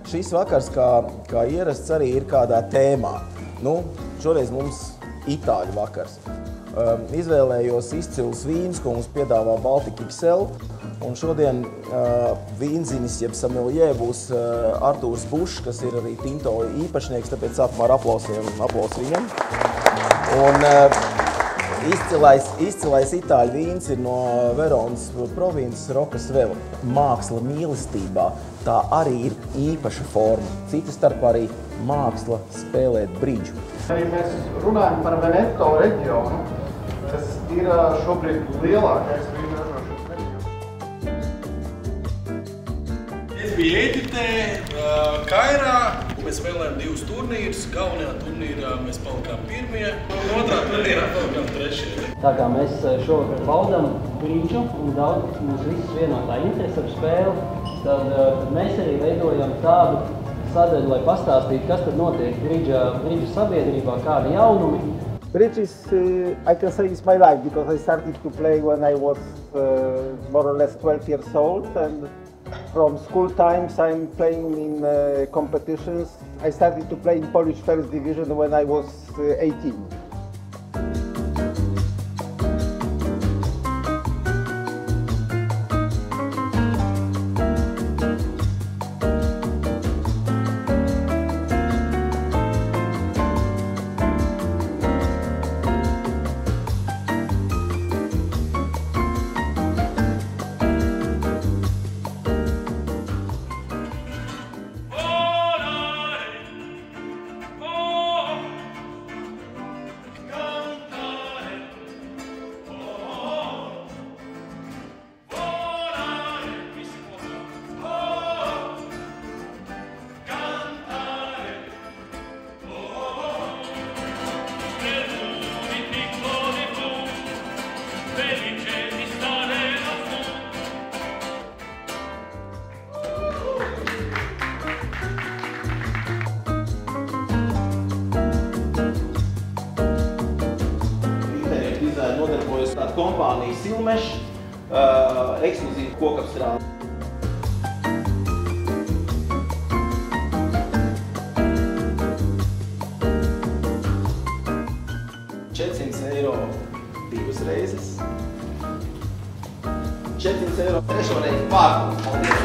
Šis vakars, kā ierasts, arī ir kādā tēmā. Nu, šoreiz mums itāļu vakars. Izvēlējos izcilus vīnus, ko mums piedāvā Baltika XL. Un šodien vīnzinis, jeb sommelier, būs Artūrs Bušs, kas ir arī Tinto īpašnieks, tāpēc sākumā ar aplausu viņam. Un izcilais itāļu vīns ir no Veronas provinces Rocasvelo. Māksla mīlestībā, tā arī ir īpaša forma. Cita starpā arī māksla spēlēt bridžu. Ja mēs runājam par Veneto reģionu, kas ir šobrīd lielākais vīnu ražošanas reģions. Es biju Ēģiptē, Kairā, un mēs spēlējām 2 turnīrus. Galvenajā turnīrā mēs palikām 1. un otrā turnīrā palikām 3. Tā kā mēs šovakar baudām bridžu un daudz mums visus vienotā interesi ar spēli, tad mēs arī veidojam tādu sadaļu, lai pastāstītu, kas tad notiek bridžu sabiedrībā, kādi jaunumi. Bridge is, I can say, it's my life, because I started to play when I was more or less 12 years old, and from school times I'm playing in competitions. I started to play in Polish First Division when I was 18. Nodarbojas tāda kompānija Silmeš, ekskluzīva kokapstrāde. €400 divas reizes. 400 € trešo reizi pārpūs. Paldies!